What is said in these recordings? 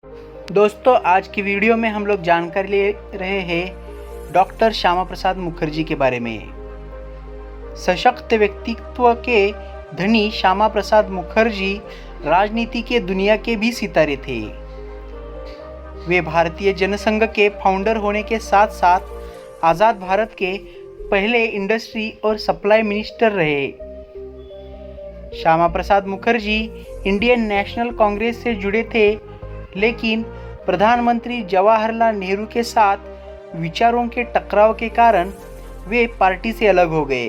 दोस्तों, आज की वीडियो में हम लोग जानकारी ले रहे हैं डॉक्टर श्यामा प्रसाद मुखर्जी के बारे में। सशक्त व्यक्तित्व के धनी श्यामा प्रसाद मुखर्जी राजनीति के दुनिया के भी सितारे थे। वे भारतीय जनसंघ के फाउंडर होने के साथ साथ आज़ाद भारत के पहले इंडस्ट्री और सप्लाई मिनिस्टर रहे। श्यामा प्रसाद मुखर्जी इंडियन नेशनल कांग्रेस से जुड़े थे, लेकिन प्रधानमंत्री जवाहरलाल नेहरू के साथ विचारों के टकराव के कारण वे पार्टी से अलग हो गए।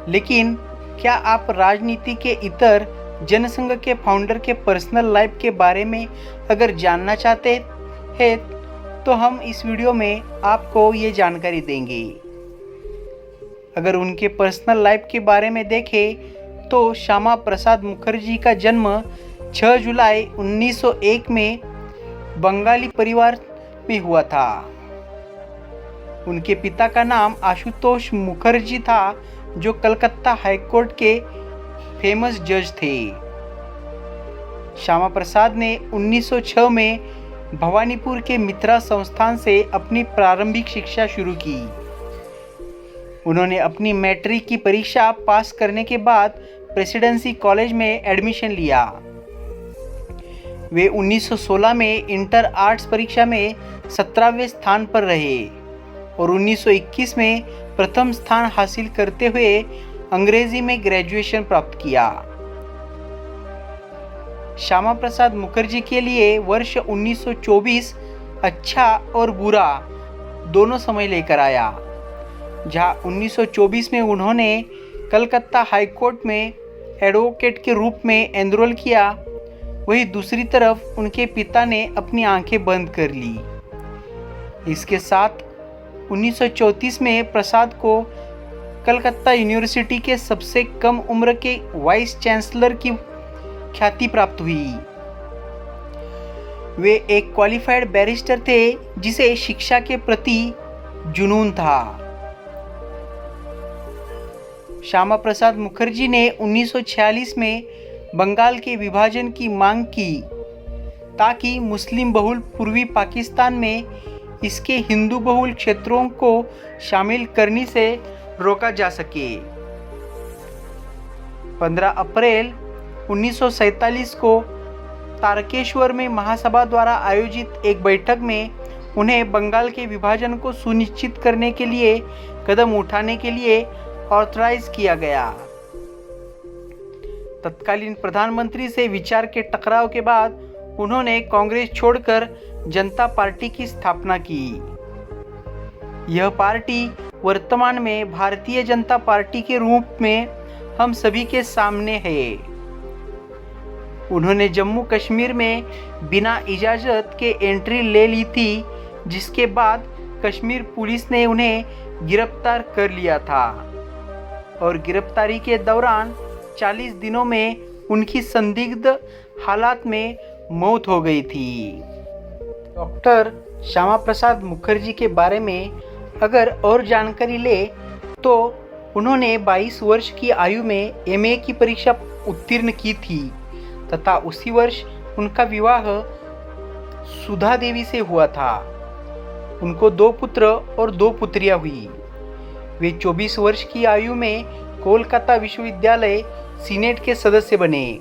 लेकिन क्या आप राजनीति के इतर जनसंघ के फाउंडर के पर्सनल लाइफ के बारे में अगर जानना चाहते हैं तो हम इस वीडियो में आपको ये जानकारी देंगे। अगर उनके पर्सनल लाइफ के बारे में देखें तो श्यामा प्रसाद मुखर्जी का जन्म 6 जुलाई 1901 में बंगाली परिवार में हुआ था। उनके पिता का नाम आशुतोष मुखर्जी था, जो कलकत्ता हाईकोर्ट के फेमस जज थे। श्यामा प्रसाद ने 1906 में भवानीपुर के मित्रा संस्थान से अपनी प्रारंभिक शिक्षा शुरू की। उन्होंने अपनी मैट्रिक की परीक्षा पास करने के बाद प्रेसिडेंसी कॉलेज में एडमिशन लिया। वे 1916 में इंटर आर्ट्स परीक्षा में 17वें स्थान पर रहे और 1921 में प्रथम स्थान हासिल करते हुए अंग्रेजी में ग्रेजुएशन प्राप्त किया। श्यामा प्रसाद मुखर्जी के लिए वर्ष 1924 अच्छा और बुरा दोनों समय लेकर आया। जहां 1924 में उन्होंने कलकत्ता हाईकोर्ट में एडवोकेट के रूप में एनरोल किया, वहीं दूसरी तरफ उनके पिता ने अपनी आंखें बंद कर ली। इसके साथ 1934 में प्रसाद को कलकत्ता यूनिवर्सिटी के सबसे कम उम्र के वाइस चांसलर की ख्याति प्राप्त हुई। वे एक क्वालिफाइड बैरिस्टर थे जिसे शिक्षा के प्रति जुनून था। श्यामा प्रसाद मुखर्जी ने 1946 में बंगाल के विभाजन की मांग की ताकि मुस्लिम बहुल पूर्वी पाकिस्तान में इसके हिंदू बहुल क्षेत्रों को शामिल करने से रोका जा सके। 15 अप्रैल 1947 को तारकेश्वर में महासभा द्वारा आयोजित एक बैठक में उन्हें बंगाल के विभाजन को सुनिश्चित करने के लिए कदम उठाने के लिए ऑथराइज किया गया। तत्कालीन प्रधानमंत्री से विचार के टकराव के बाद उन्होंने कांग्रेस छोड़कर जनता पार्टी की स्थापना की। यह पार्टी वर्तमान में भारतीय जनता पार्टी के रूप में हम सभी के सामने है। उन्होंने जम्मू कश्मीर में बिना इजाज़त के एंट्री ले ली थी, जिसके बाद कश्मीर पुलिस ने उन्हें गिरफ्तार कर लिया था और गिरफ्तारी के दौरान 40 दिनों में उनकी संदिग्ध हालात में मौत हो गई थी। डॉक्टर श्यामा प्रसाद मुखर्जी के बारे में अगर और जानकारी ले तो उन्होंने 22 वर्ष की आयु में एमए की परीक्षा उत्तीर्ण की थी तथा उसी वर्ष उनका विवाह सुधा देवी से हुआ था। उनको 2 पुत्र और 2 पुत्रियां हुई। वे 24 वर्ष की आयु में कोलकाता विश्वविद्यालय सीनेट के सदस्य बने।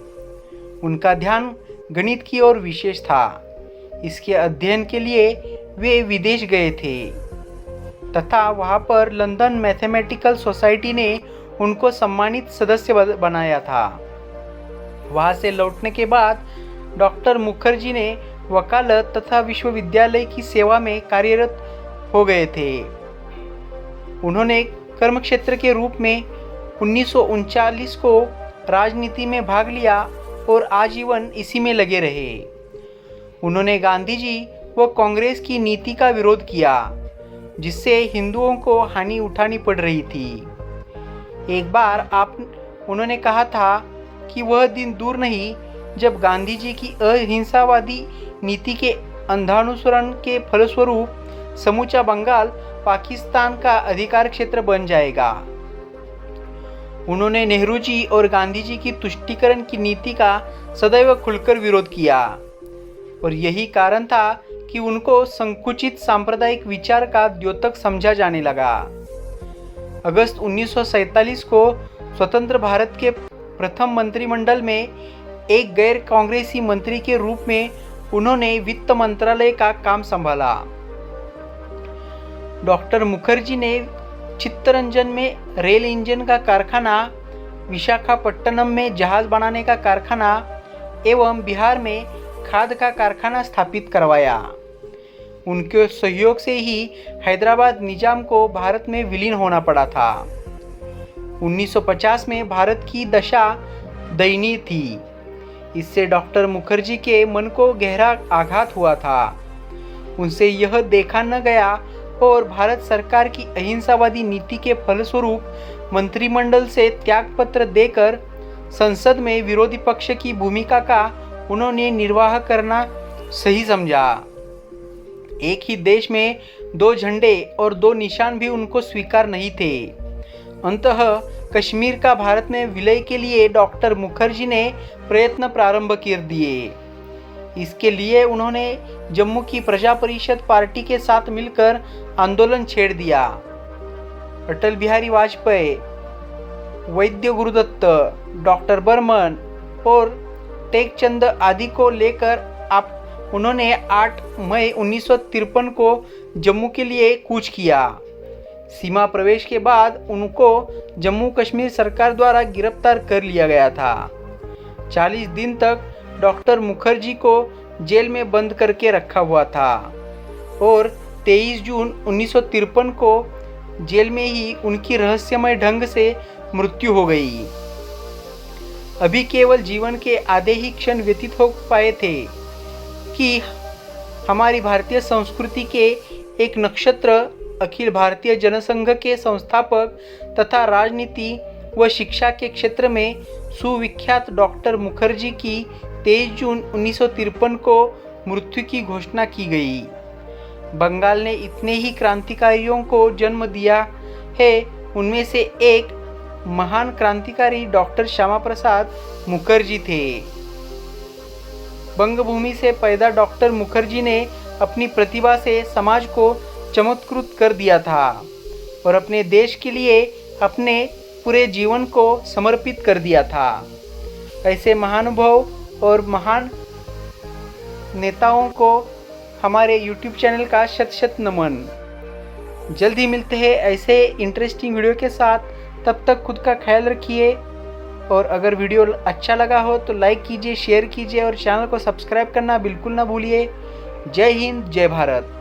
उनका ध्यान गणित की ओर विशेष था। इसके अध्ययन के लिए वे विदेश गए थे तथा वहां पर लंदन मैथमेटिकल सोसाइटी ने उनको सम्मानित सदस्य बनाया था। वहां से लौटने के बाद डॉक्टर मुखर्जी ने वकालत तथा विश्वविद्यालय की सेवा में कार्यरत हो गए थे। उन्होंने कर्मक्षेत्र के रूप में 1939 को राजनीति में भाग लिया और आजीवन इसी में लगे रहे। उन्होंने गांधी जी व कांग्रेस की नीति का विरोध किया, जिससे हिंदुओं को हानि उठानी पड़ रही थी। एक बार उन्होंने कहा था कि वह दिन दूर नहीं जब गांधी जी की अहिंसावादी नीति के अंधानुसरण के फलस्वरूप समूचा बंगाल पाकिस्तान का अधिकार क्षेत्र बन जाएगा। उन्होंने नेहरू जी और गांधी जी की तुष्टीकरण की नीति का सदैव खुलकर विरोध किया। और यही कारण था कि उनको संकुचित सांप्रदायिक विचार का द्योतक समझा जाने लगा। अगस्त 1947 को स्वतंत्र भारत के प्रथम मंत्रिमंडल में एक गैर कांग्रेसी मंत्री के रूप में उन्होंने वित्त मंत्रालय का काम संभाला। डॉक्टर मुखर्जी ने चित्तरंजन में रेल इंजन का कारखाना, विशाखापट्टनम में जहाज बनाने का कारखाना एवं बिहार में खाद का कारखाना स्थापित करवाया। उनके सहयोग से ही हैदराबाद निजाम को भारत में विलीन होना पड़ा था। 1950 में भारत की दशा दयनीय थी। इससे डॉक्टर मुखर्जी के मन को गहरा आघात हुआ था। उनसे यह देखा न गया और भारत सरकार की अहिंसावादी नीति के फलस्वरूप मंत्रिमंडल से त्यागपत्र देकर संसद में विरोधी पक्ष की भूमिका का उन्होंने निर्वाह करना सही समझा। एक ही देश में दो झंडे और दो निशान भी उनको स्वीकार नहीं थे। अंततः कश्मीर का भारत में विलय के लिए डॉक्टर मुखर्जी ने प्रयत्न प्रारंभ कर दिए। इसके लिए उन्होंने जम्मू की प्रजा परिषद पार्टी के साथ मिलकर आंदोलन छेड़ दिया। अटल बिहारी वाजपेयी, वैद्य गुरुदत्त, डॉक्टर बर्मन और टेकचंद आदि को लेकर उन्होंने 8 मई 1953 को जम्मू के लिए कूच किया। सीमा प्रवेश के बाद उनको जम्मू कश्मीर सरकार द्वारा गिरफ्तार कर लिया गया था। 40 दिन तक डॉक्टर मुखर्जी को जेल में बंद करके रखा हुआ था और 23 जून 1953 को जेल में ही उनकी रहस्यमय ढंग से मृत्यु हो गई। अभी केवल जीवन के आधे ही क्षण व्यतीत हो पाए थे कि हमारी भारतीय संस्कृति के एक नक्षत्र, अखिल भारतीय जनसंघ के संस्थापक तथा राजनीति व शिक्षा के क्षेत्र में सुविख्यात डॉक्टर मुखर्जी की 23 जून 1953 को मृत्यु की घोषणा की गई। बंगाल ने इतने ही क्रांतिकारियों को जन्म दिया है, उनमें से एक महान क्रांतिकारी डॉक्टर श्यामा प्रसाद मुखर्जी थे। बंगभूमि से पैदा डॉक्टर मुखर्जी ने अपनी प्रतिभा से समाज को चमत्कृत कर दिया था और अपने देश के लिए अपने पूरे जीवन को समर्पित कर दिया था। ऐसे महानुभाव और महान नेताओं को हमारे YouTube चैनल का शत शत नमन। जल्द ही मिलते हैं ऐसे इंटरेस्टिंग वीडियो के साथ। तब तक खुद का ख्याल रखिए और अगर वीडियो अच्छा लगा हो तो लाइक कीजिए, शेयर कीजिए और चैनल को सब्सक्राइब करना बिल्कुल ना भूलिए। जय हिंद, जय भारत।